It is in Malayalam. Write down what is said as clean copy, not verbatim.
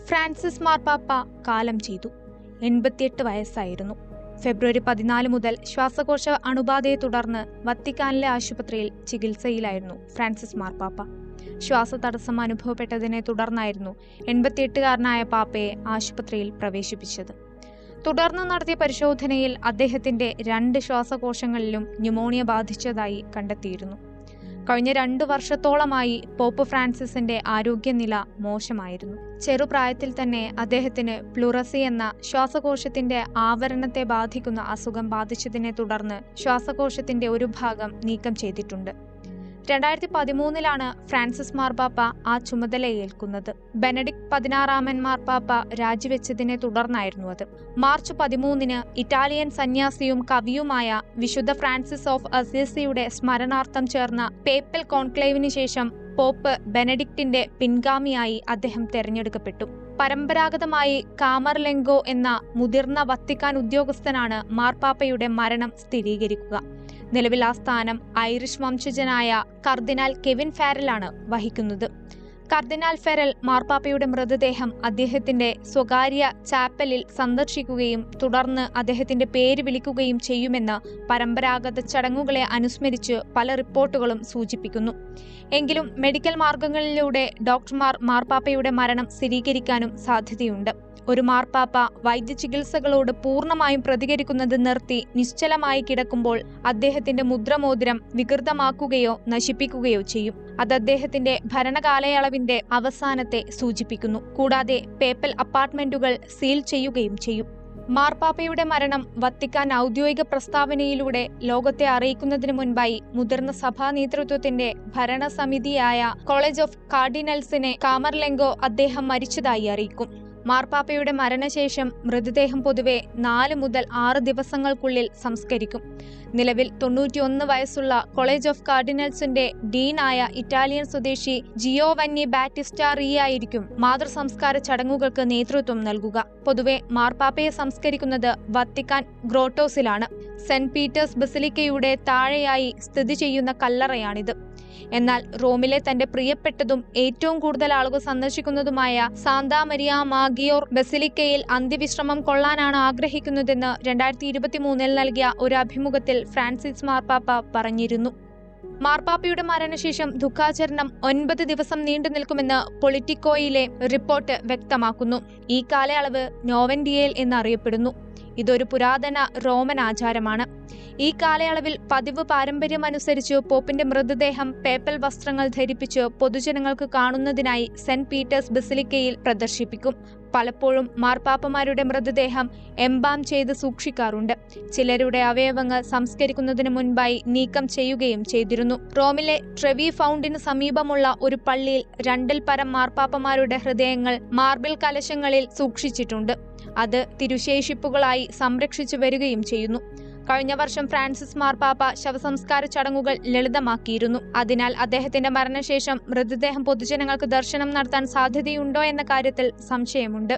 ഫ്രാൻസിസ് മാർപ്പാപ്പ കാലം ചെയ്തു. 88 വയസ്സായിരുന്നു. ഫെബ്രുവരി 14 മുതൽ ശ്വാസകോശ അണുബാധയെ തുടർന്ന് വത്തിക്കാനിലെ ആശുപത്രിയിൽ ചികിത്സയിലായിരുന്നു ഫ്രാൻസിസ് മാർപ്പാപ്പ. ശ്വാസതടസ്സം അനുഭവപ്പെട്ടതിനെ തുടർന്നായിരുന്നു 88-കാരനായ പാപ്പയെ ആശുപത്രിയിൽ പ്രവേശിപ്പിച്ചത്. തുടർന്ന് നടത്തിയ പരിശോധനയിൽ അദ്ദേഹത്തിന്റെ 2 ശ്വാസകോശങ്ങളിലും ന്യൂമോണിയ ബാധിച്ചതായി കണ്ടെത്തിയിരുന്നു. കഴിഞ്ഞ 2 വർഷത്തോളമായി പോപ്പ് ഫ്രാൻസിസിന്റെ ആരോഗ്യനില മോശമായിരുന്നു. ചെറുപ്രായത്തിൽ തന്നെ അദ്ദേഹത്തിന് പ്ലൂറസി എന്ന ശ്വാസകോശത്തിന്റെ ആവരണത്തെ ബാധിക്കുന്ന അസുഖം ബാധിച്ചതിനെ തുടർന്ന് ശ്വാസകോശത്തിന്റെ ഒരു ഭാഗം നീക്കം ചെയ്തിട്ടുണ്ട്. 2013 ഫ്രാൻസിസ് മാർപ്പാപ്പ ആ ചുമതലയേൽക്കുന്നത്. ബെനഡിക്ട് 16 മാർപ്പാപ്പ രാജിവെച്ചതിനെ തുടർന്നായിരുന്നു അത്. മാർച്ച് 13 ഇറ്റാലിയൻ സന്യാസിയും കവിയുമായ വിശുദ്ധ ഫ്രാൻസിസ് ഓഫ് അസീസിയുടെ സ്മരണാർത്ഥം ചേർന്ന പേപ്പൽ കോൺക്ലേവിന് ശേഷം പോപ്പ് ബെനഡിക്റ്റിന്റെ പിൻഗാമിയായി അദ്ദേഹം തെരഞ്ഞെടുക്കപ്പെട്ടു. പരമ്പരാഗതമായി കാമർലെങ്കോ എന്ന മുതിർന്ന വത്തിക്കാൻ ഉദ്യോഗസ്ഥനാണ് മാർപ്പാപ്പയുടെ മരണം സ്ഥിരീകരിക്കുക. നിലവിൽ ആ സ്ഥാനം ഐറിഷ് വംശജനായ കർദിനാൾ കെവിൻ ഫാരലാണ് വഹിക്കുന്നത്. കർദിനാൾ ഫെറൽ മാർപ്പാപ്പയുടെ മൃതദേഹം അദ്ദേഹത്തിന്റെ സ്വകാര്യ ചാപ്പലിൽ സന്ദർശിക്കുകയും തുടർന്ന് അദ്ദേഹത്തിന്റെ പേര് വിളിക്കുകയും ചെയ്യുമെന്ന് പരമ്പരാഗത ചടങ്ങുകളെ അനുസ്മരിച്ച് പല റിപ്പോർട്ടുകളും സൂചിപ്പിക്കുന്നു. എങ്കിലും മെഡിക്കൽ മാർഗങ്ങളിലൂടെ ഡോക്ടർമാർ മാർപ്പാപ്പയുടെ മരണം സ്ഥിരീകരിക്കാനും സാധ്യതയുണ്ട്. ഒരു മാർപ്പാപ്പ വൈദ്യചികിത്സകളോട് പൂർണ്ണമായും പ്രതികരിക്കുന്നത് നിർത്തി നിശ്ചലമായി കിടക്കുമ്പോൾ അദ്ദേഹത്തിന്റെ മുദ്രമോതിരം വികൃതമാക്കുകയോ നശിപ്പിക്കുകയോ ചെയ്യും. അത് അദ്ദേഹത്തിന്റെ ഭരണകാലയളവിന്റെ അവസാനത്തെ സൂചിപ്പിക്കുന്നു. കൂടാതെ പേപ്പൽ അപ്പാർട്ട്മെന്റുകൾ സീൽ ചെയ്യുകയും ചെയ്യും. മാർപ്പാപ്പയുടെ മരണം വത്തിക്കാൻ ഔദ്യോഗിക പ്രസ്താവനയിലൂടെ ലോകത്തെ അറിയിക്കുന്നതിന് മുൻപായി മുതിർന്ന സഭാ നേതൃത്വത്തിന്റെ ഭരണസമിതിയായ കോളേജ് ഓഫ് കാർഡിനൽസിനെ കാമർലെങ്കോ അദ്ദേഹം മരിച്ചതായി അറിയിക്കും. മാർപ്പാപ്പയുടെ മരണശേഷം മൃതദേഹം പൊതുവെ 4 മുതൽ 6 ദിവസങ്ങൾക്കുള്ളിൽ സംസ്കരിക്കും. നിലവിൽ 91 വയസ്സുള്ള കോളേജ് ഓഫ് കാർഡിനൽസിന്റെ ഡീനായ ഇറ്റാലിയൻ സ്വദേശി ജിയോവന്നി ബാറ്റിസ്റ്റ റിയായിരിക്കും മാതൃസംസ്കാര ചടങ്ങുകൾക്ക് നേതൃത്വം നൽകുക. പൊതുവെ മാർപ്പാപ്പയെ സംസ്കരിക്കുന്നത് വത്തിക്കാൻ ഗ്രോട്ടോസിലാണ്. സെന്റ് പീറ്റേഴ്സ് ബസിലിക്കയുടെ താഴെയായി സ്ഥിതി ചെയ്യുന്ന കല്ലറയാണിത്. എന്നാൽ റോമിലെ തന്റെ പ്രിയപ്പെട്ടതും ഏറ്റവും കൂടുതൽ ആളുകൾ സന്ദർശിക്കുന്നതുമായ സാന്താ മരിയ മാഗിയോർ ബസിലിക്കയിൽ അന്ത്യവിശ്രമം കൊള്ളാനാണ് ആഗ്രഹിക്കുന്നതെന്ന് 2023 നൽകിയ ഒരു അഭിമുഖത്തിൽ ഫ്രാൻസിസ് മാർപ്പാപ്പ പറഞ്ഞിരുന്നു. മാർപ്പാപ്പയുടെ മരണശേഷം ദുഃഖാചരണം 9 ദിവസം നീണ്ടു നിൽക്കുമെന്ന് പൊളിറ്റിക്കോയിലെ റിപ്പോർട്ട് വ്യക്തമാക്കുന്നു. ഈ കാലയളവ് നോവൻഡിയേൽ എന്നറിയപ്പെടുന്നു. ഇതൊരു പുരാതന റോമൻ ആചാരമാണ്. ഈ കാലയളവിൽ പതിവ് പാരമ്പര്യമനുസരിച്ച് പോപ്പിന്റെ മൃതദേഹം പേപ്പൽ വസ്ത്രങ്ങൾ ധരിപ്പിച്ച് പൊതുജനങ്ങൾക്ക് കാണുന്നതിനായി സെന്റ് പീറ്റേഴ്സ് ബസിലിക്കയിൽ പ്രദർശിപ്പിക്കും. പലപ്പോഴും മാർപ്പാപ്പമാരുടെ മൃതദേഹം എംബാം ചെയ്ത് സൂക്ഷിക്കാറുണ്ട്. ചിലരുടെ അവയവങ്ങൾ സംസ്കരിക്കുന്നതിന് മുൻപായി നീക്കം ചെയ്യുകയും ചെയ്തിരുന്നു. റോമിലെ ട്രെവി ഫൗണ്ടിന് സമീപമുള്ള ഒരു പള്ളിയിൽ 2-ൽ പരം മാർപ്പാപ്പമാരുടെ ഹൃദയങ്ങൾ മാർബിൾ കലശങ്ങളിൽ സൂക്ഷിച്ചിട്ടുണ്ട്. അത് തിരുശേഷിപ്പുകളായി സംരക്ഷിച്ചു വരികയും ചെയ്യുന്നു. കഴിഞ്ഞ വർഷം ഫ്രാൻസിസ് മാർപ്പാപ്പ ശവസംസ്കാര ചടങ്ങുകൾ ലളിതമാക്കിയിരുന്നു. അതിനാൽ അദ്ദേഹത്തിന്റെ മരണശേഷം മൃതദേഹം പൊതുജനങ്ങൾക്ക് ദർശനം നടത്താൻ സാധ്യതയുണ്ടോ എന്ന കാര്യത്തിൽ സംശയമുണ്ട്.